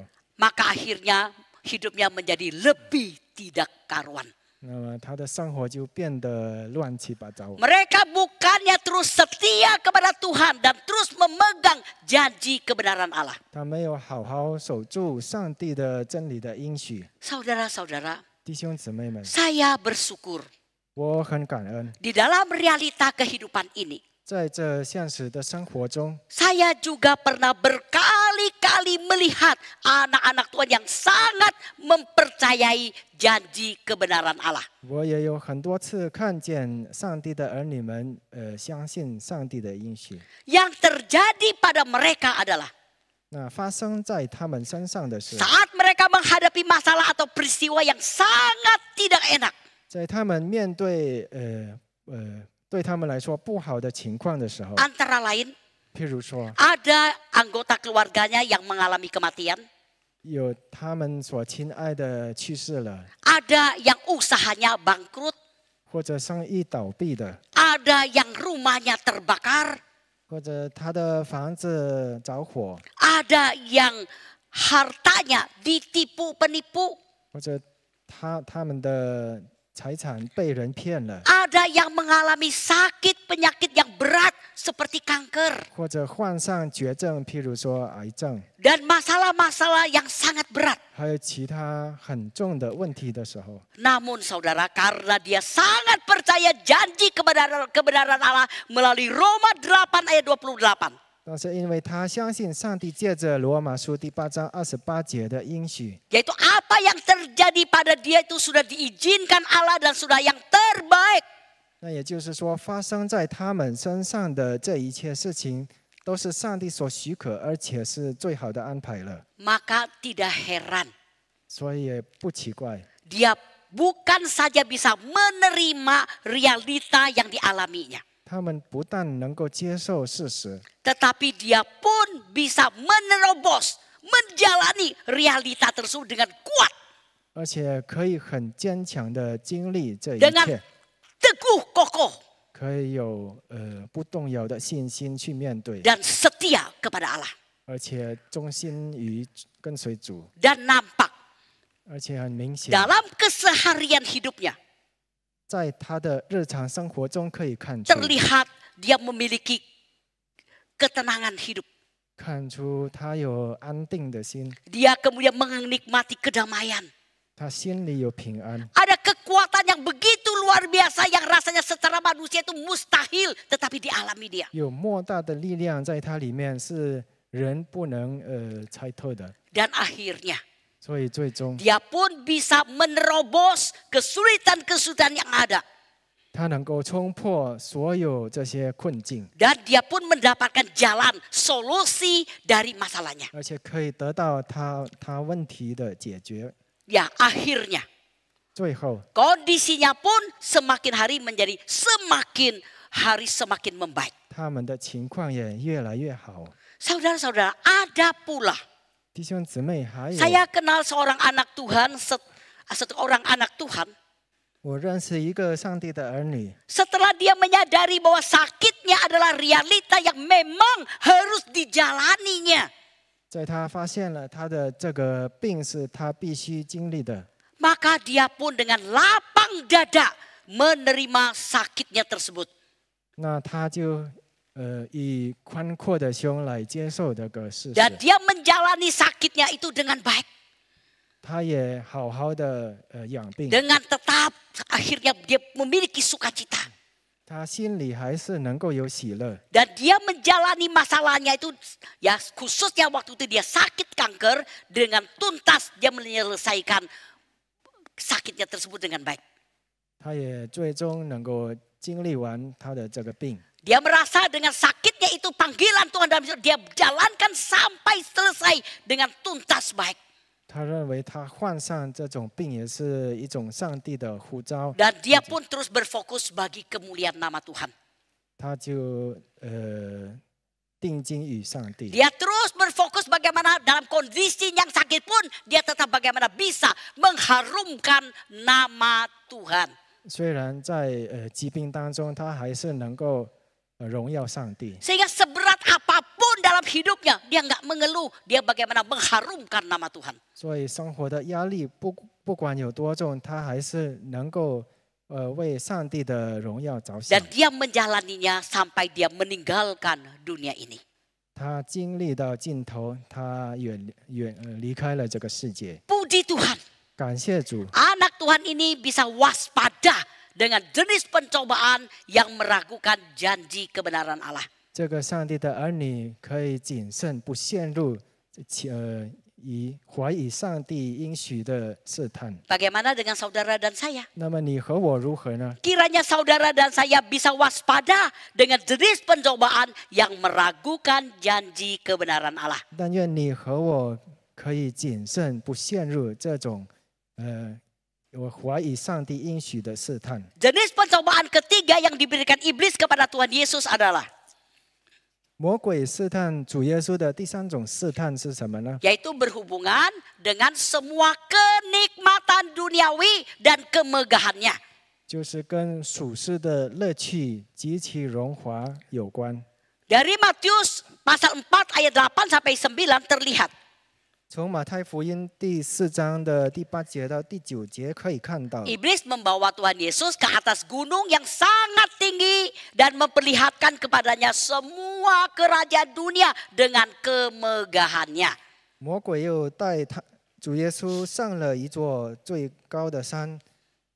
Maka akhirnya hidupnya menjadi lebih tidak karuan. 那么他的生活就变得乱七八糟。 Mereka bukannya terus setia kepada Tuhan dan terus memegang janji kebenaran Allah. 他没有好好守住上帝的真理的应许。 Saudara-saudara, 弟兄姊妹们， saya bersyukur 我很感恩， di dalam realita kehidupan ini. 在这现实的生活中， Saya juga pernah berkali-kali melihat anak-anak Tuhan yang sangat mempercayai janji kebenaran Allah. 我也有很多次看见上帝的儿女们，相信上帝的应许。 Yang terjadi pada mereka adalah 那发生在他们身上的是， saat mereka menghadapi masalah atau peristiwa yang sangat tidak enak. 在他们面对对他们来说不好的情况的时候， Antara lain 譬如说 ada anggota keluarganya yang mengalami kematian. 有他们所亲爱的去世了， Ada yang usahanya bangkrut. 或者生意倒闭的， Ada yang rumahnya terbakar. 或者他的房子着火， Ada yang hartanya ditipu penipu. 或者他们的财产被人骗了， Ada yang mengalami sakit penyakit yang berat seperti kanker. 或者患上绝症，譬如说癌症， Dan masalah-masalah yang sangat berat. 还有其他很重的问题的时候， Namun saudara, karena dia sangat percaya janji kebenaran Allah melalui Roma 8 ayat 28. 但是因为他相信上帝借着罗马书第8章28节的应许， Yaitu apa yang terjadi pada dia itu sudah diizinkan Allah dan sudah yang terbaik. 那也就是说，发生在他们身上的这一切事情，都是上帝所许可，而且是最好的安排了。 Maka tidak heran 所以也不奇怪， dia bukan saja bisa menerima realita yang dialaminya. 他们不但能够接受事实， Tetapi dia pun bisa menerobos, menjalani realita tersebut dengan kuat, 而且可以很坚强的经历这一 dengan 切， teguh kokoh 可以有不动摇的信心去面对， dan setia kepada Allah. 而且忠心于跟随主， Dan nampak 而且很明显， dalam keseharian hidupnya 在他的日常生活中可以看出， terlihat dia memiliki ketenangan hidup. 看出他有安定的心， Dia kemudian menikmati kedamaian. 他心里有平安。 Ada kekuatan yang begitu luar biasa yang rasanya secara manusia itu mustahil, tetapi dialami dia. 有莫大的力量在它里面，是人不能猜透的。 Dan akhirnya 所以最终 dia pun bisa menerobos kesulitan-kesulitan yang ada. 他能够冲破所有这些困境， Dan dia pun mendapatkan jalan solusi dari masalahnya. 而且可以得到他问题的解决。 Ya akhirnya 最后， kondisinya pun semakin hari menjadi semakin hari semakin membaik. 他们的情况也越来越好。 Saudara-saudara, ada pula. 弟兄姊妹，还有 Saya kenal seorang anak Tuhan, satu orang anak Tuhan. 我认识一个上帝的儿女， Setelah dia menyadari bahwa sakitnya adalah realita yang memang harus dijalaninya. 在他发现了他的这个病是他必须经历的， Maka dia pun dengan lapang dada menerima sakitnya tersebut. 那他就以宽阔的胸来接受这个事 Dan 实， dia menjalani sakitnya itu dengan baik. 他也好好的养病， Dengan tetap akhirnya dia memiliki sukacita. 他心里还是能够有喜乐。 Dan dia menjalani masalahnya itu, ya khususnya waktu itu dia sakit kanker, dengan tuntas dia menyelesaikan sakitnya tersebut dengan baik. 他也最终能够经历完他的这个病， Dia merasa dengan sakitnya itu panggilan Tuhan dalam hidup dia jalankan sampai selesai dengan tuntas baik. 他认为他患上这种病也是一种上帝的呼召， Dan dia pun terus berfokus bagi kemuliaan nama Tuhan. 他就定睛于上帝。 Dia terus berfokus bagaimana dalam kondisi yang sakit pun dia tetap bagaimana bisa mengharumkan nama Tuhan. 虽然在疾病当中，他还是能够荣耀上帝。 Sehingga seberat apapun dalam hidupnya dia nggak mengeluh, dia bagaimana mengharumkan nama Tuhan. 所以生活的压力不管有多重，他还是能够为上帝的荣耀着想 Dan。dia menjalaninya sampai dia meninggalkan dunia ini. 他经历到尽头，他离开了这个世界。 Puji Tuhan. 感谢主， Anak Tuhan ini bisa waspada dengan jenis pencobaan yang meragukan janji kebenaran Allah. 这个上帝的儿女可以谨慎，不陷入怀疑上帝应许的试探。 Bagaimana dengan saudara dan saya? 那么你和我如何呢？ Kiranya saudara dan saya bisa waspada dengan jenis pencobaan yang meragukan janji kebenaran Allah. 但愿你和我可以谨慎，不陷入这种我怀疑上帝应许的试探。 Jenis pencobaan ketiga yang diberikan iblis kepada Tuhan Yesus adalah 魔鬼试探主耶稣的第三种试探是什么呢？ yaitu berhubungan dengan semua kenikmatan duniawi dan kemegahannya. 就是跟属世的乐趣及其荣华有关。 Dari Matius pasal 4 ayat 8 sampai 9 terlihat 从马太福音第4章的第8节到第9节可以看到， iblis membawa Tuhan Yesus ke atas gunung yang sangat tinggi dan memperlihatkan kepadanya semua kerajaan dunia dengan kemegahannya. 魔鬼又带主耶稣上了一座最高的山，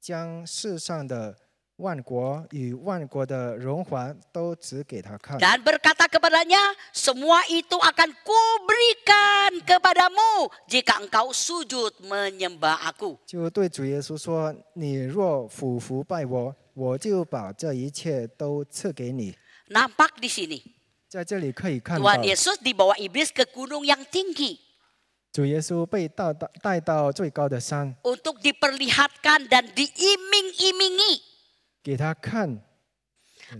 将世上的万国与万国的荣华都指给他看， Dan berkata kepadanya, semua itu akan kuberikan kepadamu jika engkau sujud menyembah aku. 就对主耶稣说：“你若俯伏拜我，我就把这一切都赐给你。” Nampak di sini, 在这里可以看到， Tuhan Yesus dibawa iblis ke gunung yang tinggi 主耶稣被带到最高的山， untuk diperlihatkan dan diiming-imingi 给他看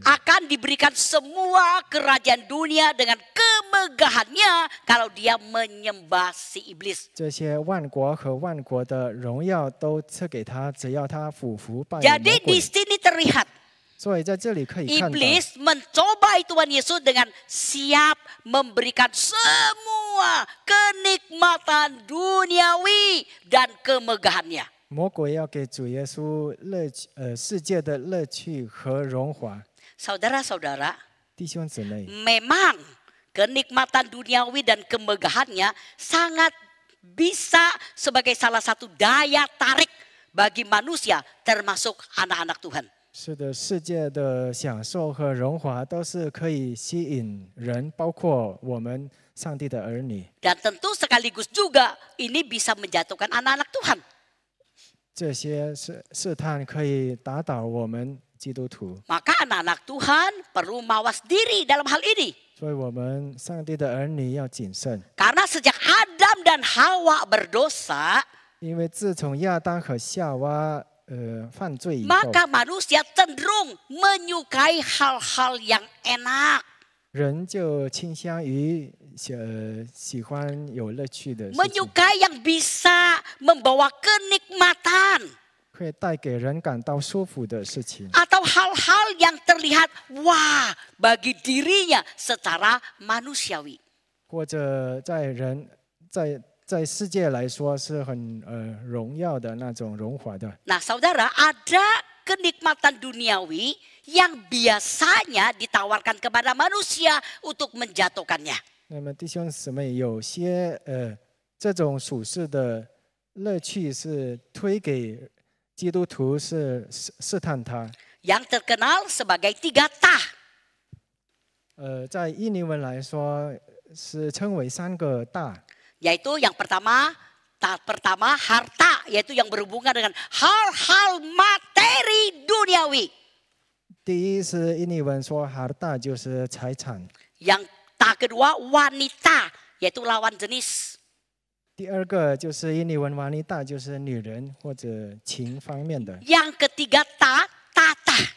akan diberikan semua kerajaan dunia dengan kemegahannya kalau dia menyembah si iblis. 这些万国和万国的荣耀都赐给他，只要他俯伏拜魔 Jadi 鬼 di。sini terlihat 所以在这里可以看到， iblis mencobai Tuhan Yesus dengan siap memberikan semua kenikmatan duniawi dan kemegahannya. 魔鬼要给主耶稣世界的乐趣和荣华。 Saudara-saudara, 弟兄姊妹， memang kenikmatan duniawi dan kemegahannya sangat bisa sebagai salah satu daya tarik bagi manusia termasuk anak-anak Tuhan. 是的，世界的享受和荣华都是可以吸引人，包括我们上帝的儿女。 Dan tentu sekaligus juga ini bisa menjatuhkan anak-anak Tuhan. 这些试探可以打倒我们基督徒， Maka anak-anak Tuhan perlu mawas diri dalam hal ini. 所以我们上帝的儿女要谨慎， Karena sejak Adam dan Hawa berdosa, 因为自从亚当和夏娃犯罪以后， maka manusia cenderung menyukai hal-hal yang enak. 人就倾向于喜欢有乐趣的事情， Menyukai yang bisa membawa kenikmatan. 会带给人感到舒服的事情， Atau hal-hal yang terlihat wah bagi dirinya secara manusiawi. 或者在世界来说是很荣耀的那种荣华的。 Nah saudara, ada kenikmatan duniawi yang biasanya ditawarkan kepada manusia untuk menjatuhkannya. 那么弟兄姊妹，有些这种属世的乐趣是推给基督徒，是试探他。 Yang terkenal sebagai 3 tah. 在印尼文来说是称为3个大， Yaitu yang pertama harta, yaitu yang berhubungan dengan hal-hal materi duniawi. 第一是印尼文说 harta 就是财产， Yang tak kedua wanita, yaitu lawan jenis. 第二个就是印尼文 wanita 就是女人或者情方面的， Yang ketiga tata.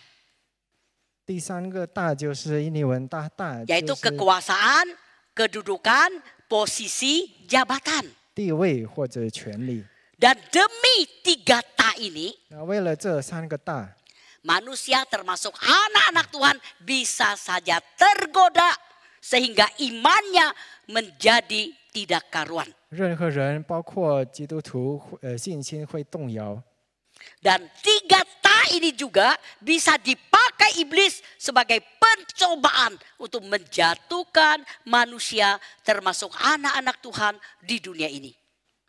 第三个大就是印尼文大大， yaitu 就是 kekuasaan, kedudukan, posisi, jabatan. 地位或者权力。 Dan demi 3 ta ini, 那为了这三个大， manusia termasuk anak-anak Tuhan bisa saja tergoda sehingga imannya menjadi tidak karuan. 任何人，包括基督徒，信心会动摇。 Dan 3 ta ini juga bisa dipakai iblis sebagai pencobaan untuk menjatuhkan manusia termasuk anak-anak Tuhan di dunia ini.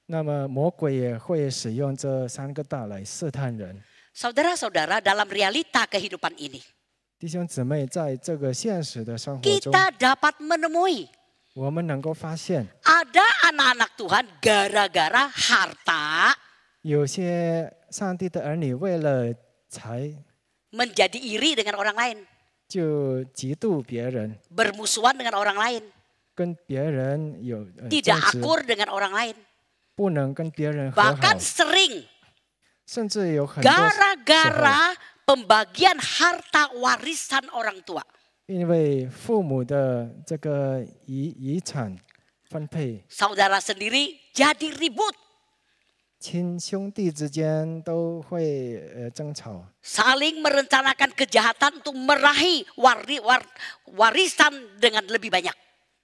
那么魔鬼也会使用这三个大来试探人。 Saudara-saudara, dalam realita kehidupan ini, 弟兄姊妹，在这个现实的生活中， kita dapat menemui 我们能够发现， ada anak-anak Tuhan gara-gara harta 有些上帝的儿女为了财， menjadi iri dengan orang lain, 就嫉妒别人， bermusuhan dengan orang lain, 跟别人有 tidak 争执， akur dengan orang lain, 不能跟别人和好， bahkan sering 甚至有很多时候 gara-gara pembagian harta warisan orang tua. 因为父母的这个遗产分配， Saudara sendiri jadi ribut, 亲兄弟之间都会争吵， saling merencanakan kejahatan untuk meraih warisan dengan lebih banyak.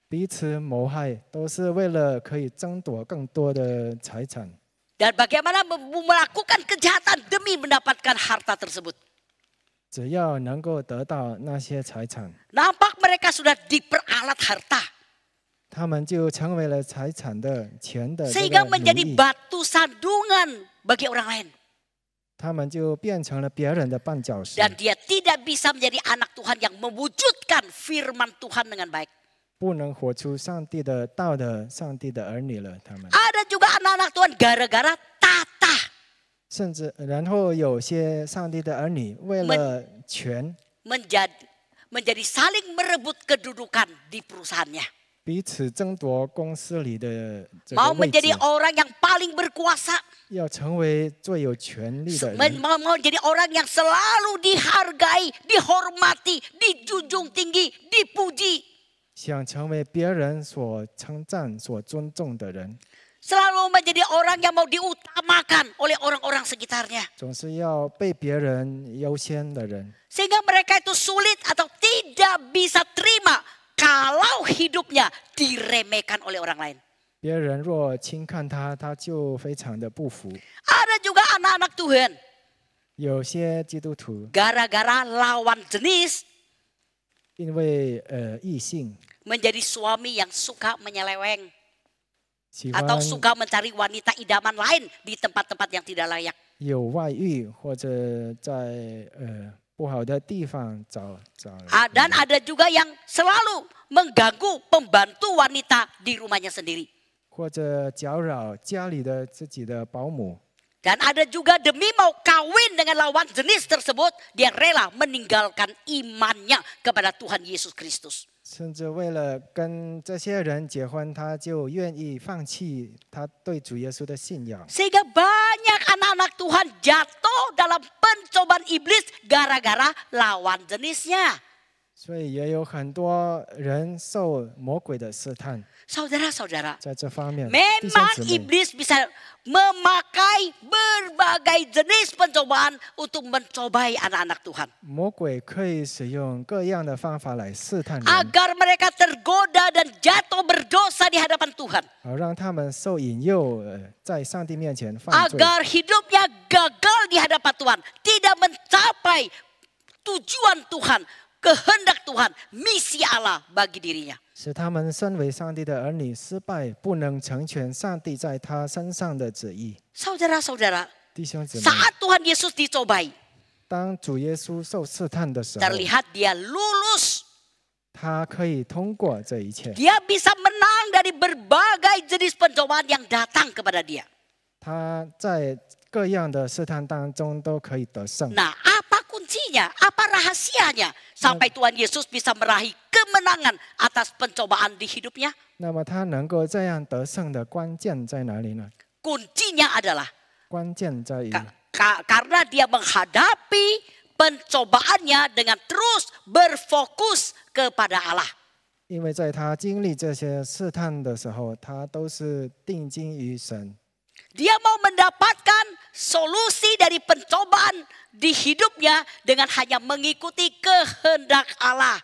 彼此谋害，都是为了可以争夺更多的财产。 Dan bagaimana melakukan kejahatan demi mendapatkan harta tersebut. 只要能够得到那些财产， Nampak mereka sudah diperalat harta. 他们就成为了财产的钱的这 Sehingga 个奴 menjadi 役， batu sandungan bagi orang lain. 他们就变成了别人的绊脚石， Dan dia tidak bisa menjadi anak Tuhan yang mewujudkan firman Tuhan dengan baik. 不能活出上帝的道的上帝的儿女了。他们 Ada juga anak-anak Tuhan gara-gara tata. 甚至然后有些上帝的儿女为了权， menjadi saling merebut kedudukan di perusahaannya. 彼此争夺公司里的这个 Mau 位置 menjadi，orang yang paling berkuasa. 要成为最有权力的人， Mau jadi orang yang selalu dihargai, dihormati, dijunjung tinggi, dipuji. 想成为别人所称赞、所尊重的人， Selalu menjadi orang yang mau diutamakan oleh orang-orang sekitarnya. 总是要被别人优先的人。 Sehingga mereka itu sulit atau tidak bisa terima kalau hidupnya diremehkan oleh orang lain. 别人若轻看他，他就非常的不服。 Ada juga anak-anak Tuhan 有些基督徒 gara-gara lawan jenis 因为异性 menjadi suami yang suka menyeleweng 喜欢 atau suka mencari wanita idaman lain di tempat-tempat yang tidak layak. 有外遇，或者在不好的地方找。 Dan ada juga yang selalu mengganggu pembantu wanita di rumahnya sendiri. 或者搅扰家里的自己的保姆， Dan ada juga demi mau kawin dengan lawan jenis tersebut, dia rela meninggalkan imannya kepada Tuhan Yesus Kristus. 甚至为了跟这些人结婚，他就愿意放弃他对主耶稣的信仰。 Sehingga banyak anak-anak Tuhan jatuh dalam pencobaan iblis gara-gara lawan jenisnya. 所以也有很多人受魔鬼的试探， Saudara-saudara, 在这方面，弟兄 memang 姊妹， iblis bisa memakai berbagai jenis pencobaan untuk mencobai anak-anak Tuhan. 魔鬼可以使用各样的方法来试探人， Agar mereka tergoda dan jatuh berdosa di hadapan Tuhan. 好让他们受引诱，在上帝面前犯罪， Agar hidupnya gagal di hadapan Tuhan. Tidak mencapai tujuan Tuhan, kehendak Tuhan, misi Allah bagi dirinya. 使他们身为上帝的儿女失败，不能成全上帝在他身上的旨意。 Saudara-saudara, 弟兄姊妹， saat Tuhan Yesus dicobai, 当主耶稣受试探的时候， terlihat dia lulus. 他可以通过这一切， Dia bisa menang dari berbagai jenis pencobaan yang datang kepada dia. 他在各样的试探当中都可以得胜。 Nah, apa kuncinya? Apa rahasianya sampai Tuhan Yesus bisa meraih kemenangan atas pencobaan di hidupnya? 那么他能够这样得胜的关键在哪里呢？ Kuncinya adalah 关键在于 karena dia menghadapi pencobaannya dengan terus berfokus kepada Allah. 因为在他经历这些试探的时候，他都是定睛于神。 Dia mau mendapatkan solusi dari pencobaan di hidupnya dengan hanya mengikuti kehendak Allah.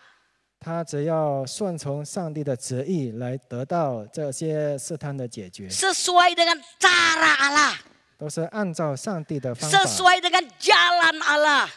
他只要顺从上帝的旨意来得到这些试探的解决， Sesuai dengan cara Allah. 都是按照上帝的方法， Sesuai dengan jalan Allah.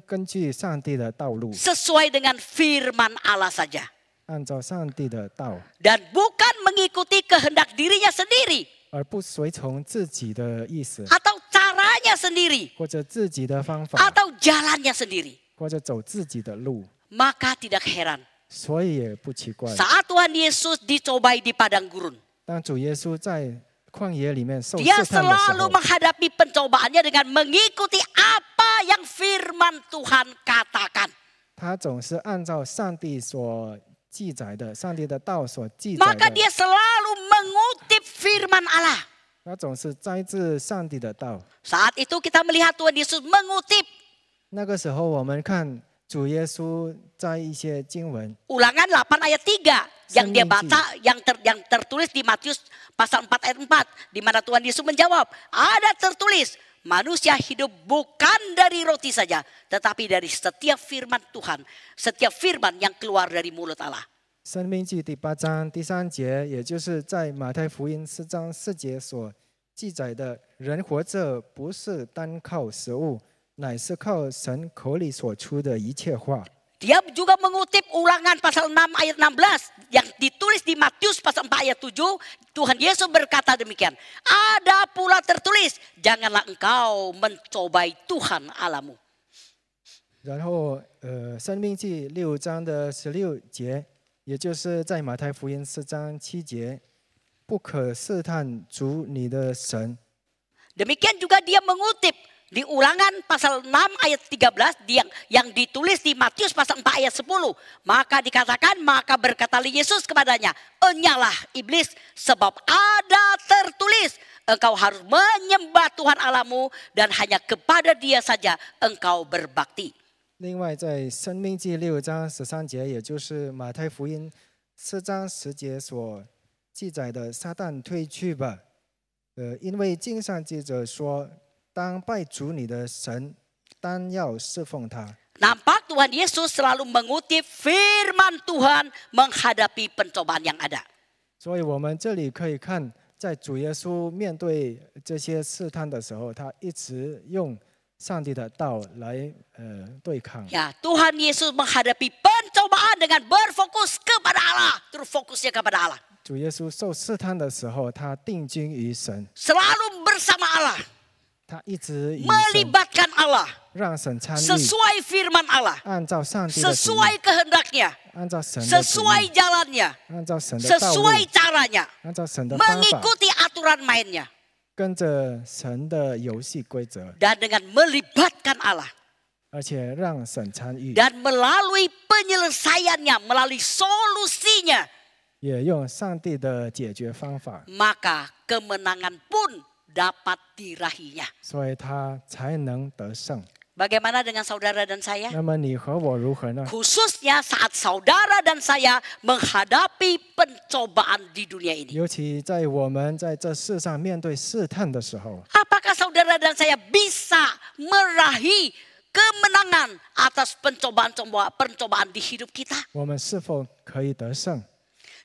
根据上帝的道路， Sesuai dengan firman Allah saja. 按照上帝的道， Dan bukan mengikuti kehendak dirinya sendiri. 而不随从自己的意思 Atau caranya sendiri. 或者自己的方法， Atau jalannya sendiri. 或者走自己的路， Maka tidak heran. 所以也不奇怪。 Saat Tuhan Yesus dicobai di padang gurun. 当主耶稣在旷野里面受 Dia 试探的时 selalu 候， menghadapi pencobaannya dengan mengikuti apa yang firman Tuhan katakan. 他总是按照上帝所记载的、上帝的道所记载 Maka 的， dia selalu mengutip firman Allah. 他总是摘自上帝的道。 Saat itu kita melihat Tuhan Yesus mengutip 那个时候，我们看主耶稣在一些经文， Ulangan 8 ayat 3 yang dia Seninci. baca yang tertulis di Matius pasal 4 ayat 4 di mana Tuhan Yesus menjawab, ada tertulis manusia hidup bukan dari roti saja tetapi dari setiap firman Tuhan, setiap firman yang keluar dari mulut Allah. 申命记第8章第3节，也就是在马太福音4章4节所记载的：人活着不是单靠食物，乃是靠神口里所出的一切话。 Dia juga mengutip Ulangan pasal 6 ayat 16 yang ditulis di Matius pasal 4 ayat 7. Tuhan Yesus berkata demikian. Ada pula tertulis, janganlah engkau mencobai Tuhan Allahmu. 然后，申命记6章的16节，也就是在马太福音4章7节，不可试探主你的神。 Demikian juga dia mengutip di Ulangan pasal 6 ayat 13 yang ditulis di Matius pasal 4 ayat 10. Maka dikatakan, maka berkatalah Yesus kepadanya, enyalah iblis sebab ada tertulis, engkau harus menyembah Tuhan Allahmu dan hanya kepada Dia saja engkau berbakti. 另外，在申命记6章13节，也就是马太福音4章10节所记载的，撒旦退去吧。因为经上记着说，当拜主你的神，单要侍奉他。 Nampak Tuhan Yesus selalu mengutip firman Tuhan menghadapi pencobaan yang ada. 所以，我们这里可以看，在主耶稣面对这些试探的时候，他一直用上帝的道来对抗。 Ya, Tuhan Yesus menghadapi pencobaan dengan berfokus kepada Allah, terus fokusnya kepada Allah. 主耶稣受试探的时候，他定睛于神， Selalu bersama Allah, 他一直与神 melibatkan Allah, 让神参与， sesuai firman Allah, 按照上帝的旨意， sesuai kehendaknya, 按照神的旨 sesuai 意， jalannya, 按照神的道路， sesuai caranya, 按照神的方法， mengikuti aturan mainnya, 跟着神的游戏规则， dan dengan melibatkan Allah. 而且让神参与， Dan melalui penyelesaiannya, melalui solusinya, 也用上帝的解决方法， maka kemenangan pun dapat diraihnya. 所以他才能得胜。 Bagaimana dengan saudara dan saya? 那么你和我如何呢？ Khususnya saat saudara dan saya menghadapi pencobaan di dunia ini. 尤其在我们在这世上面对试探的时候， Apakah saudara dan saya bisa meraih kemenangan atas pencobaan di hidup kita? 我们是否可以得胜？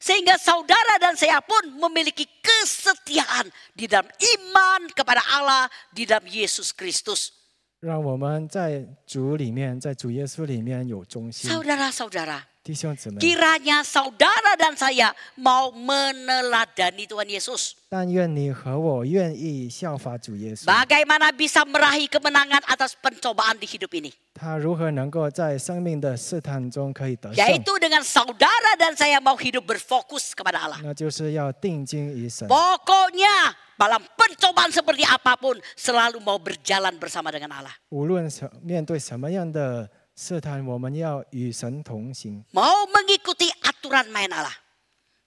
Sehingga saudara dan saya pun memiliki kesetiaan di dalam iman kepada Allah, di dalam Yesus Kristus. 让我们在主里面，在主耶稣里面有忠心。 Saudara-saudara, 弟兄姊妹， kiranya saudara dan saya mau meneladani Tuhan Yesus. 但愿你和我愿意效法主耶稣。 Bagaimana bisa meraih kemenangan atas pencobaan di hidup ini? 他如何能够在生命的试探中可以得胜？ Yaitu dengan saudara dan saya mau hidup berfokus kepada Allah. 那就是要定睛于神。 Pokoknya dalam pencobaan seperti apapun selalu mau berjalan bersama dengan Allah. 无论面对什么样的试探，我们要与神同行， Mau mengikuti aturan main Allah.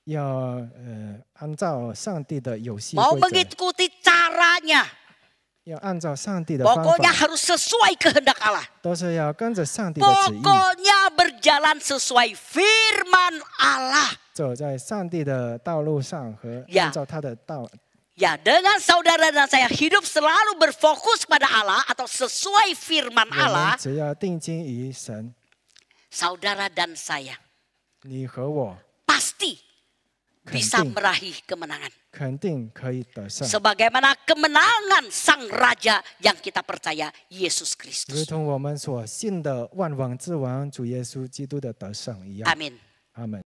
要按照上帝的游戏 Mau 规则， mengikuti caranya. 要按照上帝的方 Pokoknya 法， harus sesuai kehendak Allah. 都是要跟着上帝的旨意， Pokoknya berjalan sesuai firman Allah. 走在上帝的道路上和 Ya 按照他的道。 Ya, dengan saudara dan saya hidup selalu berfokus pada Allah atau sesuai firman 我们 Allah, 只要定睛于神， saudara dan saya 你和我 pasti 肯 bisa 定 meraih kemenangan. 肯定可以得胜， Sebagaimana kemenangan sang raja yang kita percaya, Yesus 如 Kristus. 同我们所信的万王之王主耶稣基督的得胜一样。 Amin. 阿门。